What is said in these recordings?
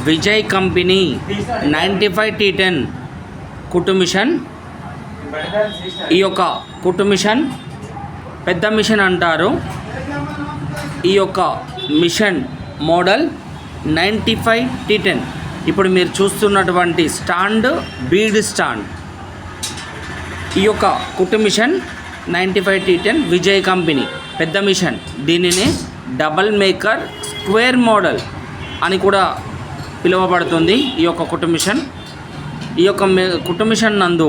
Vijay company 95T10 కుట్టు machine. ఈ యొక్క కుట్టు మిషన్ పెద్ద మిషన్ అంటారు. ఈ యొక్క మిషన్ మోడల్ 95T10. ఇప్పుడు మీరు చూస్తున్నటువంటి స్టాండ్ బీడ్ స్టాండ్. ఈ యొక్క కుట్టు మిషన్ 95T10 విజయ్ కంపెనీ పెద్ద మిషన్. దీనిని డబల్ మేకర్ స్క్వేర్ మోడల్ అని కూడా పిలువబడుతుంది. ఈ యొక్క కుట్టు మిషన్, ఈ యొక్క కుట్టు మిషన్ నందు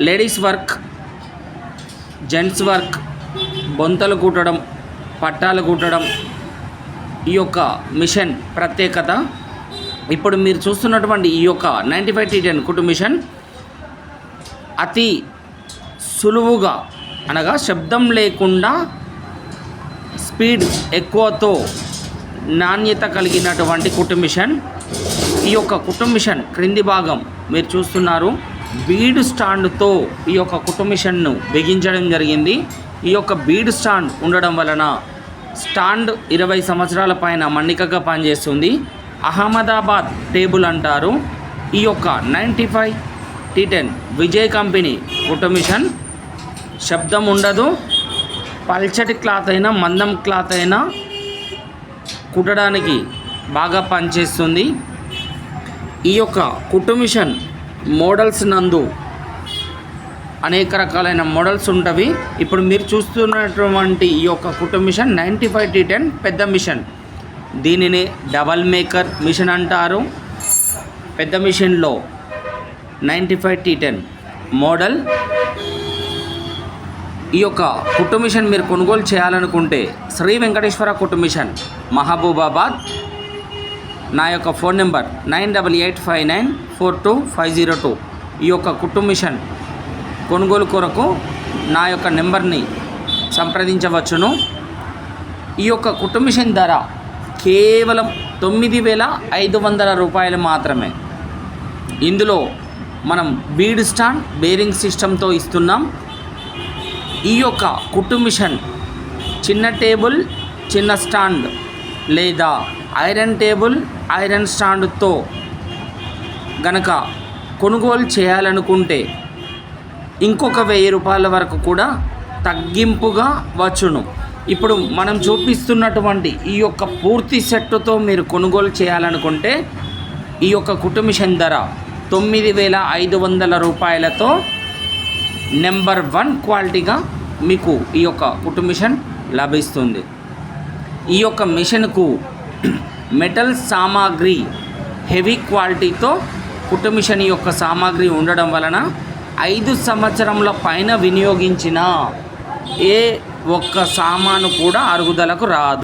లేడీస్ వర్క్, జెంట్స్ వర్క్, బొంతలు కుట్టడం, పట్టాలు కుట్టడం ఈ యొక్క మిషన్ ప్రత్యేకత. ఇప్పుడు మీరు చూస్తున్నటువంటి ఈ యొక్క 95T10 కుట్టు మిషన్ అతి సులువుగా, అనగా శబ్దం లేకుండా స్పీడ్ ఎక్కువతో నాణ్యత కలిగినటువంటి కుట్టు మిషన్. ఈ యొక్క కుట్టు మిషన్ క్రింది భాగం మీరు చూస్తున్నారు, బీడ్ స్టాండ్తో ఈ యొక్క కుట్టు మిషన్ను బిగించడం జరిగింది. ఈ యొక్క బీడ్ స్టాండ్ ఉండడం వలన స్టాండ్ 20 సంవత్సరాల పైన మన్నికగా పనిచేస్తుంది. అహ్మదాబాద్ టేబుల్ అంటారు. ఈ యొక్క 95T10 విజయ్ కంపెనీ కుట్టు మిషన్ శబ్దం ఉండదు. పల్చటి క్లాత్ అయినా మందం క్లాత్ అయినా కుట్టడానికి బాగా పనిచేస్తుంది. ఈ యొక్క కుట్టు మిషన్ మోడల్స్ నందు అనేక రకాలైన మోడల్స్ ఉంటవి. ఇప్పుడు మీరు చూస్తున్నటువంటి ఈ యొక్క కుట్టు మిషన్ 95T10 పెద్ద మిషన్. దీనిని డబల్ మేకర్ మిషన్ అంటారు. పెద్ద మిషన్లో 95T10 మోడల్. ఈ యొక్క కుట్టు మిషన్ మీరు కొనుగోలు చేయాలనుకుంటే శ్రీ వెంకటేశ్వర కుట్టు మిషన్, మహబూబాబాద్. నా యొక్క ఫోన్ నెంబర్ 9885942502. ఈ యొక్క కుట్టు మిషన్ కొనుగోలు కొరకు నా యొక్క నెంబర్ని సంప్రదించవచ్చును. ఈ యొక్క కుట్టు మిషన్ ధర కేవలం 9,500 రూపాయలు మాత్రమే. ఇందులో మనం బీడ్ స్టాండ్, బేరింగ్ సిస్టంతో ఇస్తున్నాం. ఈ యొక్క కుట్టు మిషన్ చిన్న టేబుల్, చిన్న స్టాండ్ లేదా ఐరన్ టేబుల్, ఐరన్ స్టాండ్తో గనక కొనుగోలు చేయాలనుకుంటే ఇంకొక 1000 రూపాయల వరకు కూడా తగ్గింపుగా వచ్చును. ఇప్పుడు మనం చూపిస్తున్నటువంటి ఈ యొక్క పూర్తి సెట్టుతో మీరు కొనుగోలు చేయాలనుకుంటే ఈ యొక్క కుట్టు మిషన్ ధర 9,500 రూపాయలతో నెంబర్ 1 క్వాలిటీగా మీకు ఈ యొక్క కుట్టు మిషన్ లభిస్తుంది. ఈ యొక్క మిషన్కు మెటల్ సామాగ్రి హెవీ క్వాలిటీతో కుట్టు మిషన్ యొక్క సామాగ్రి ఉండడం వలన 5 సంవత్సరముల పైన వినియోగించిన ఏ ఒక్క సామాను కూడా అరుగుదలకు రాదు.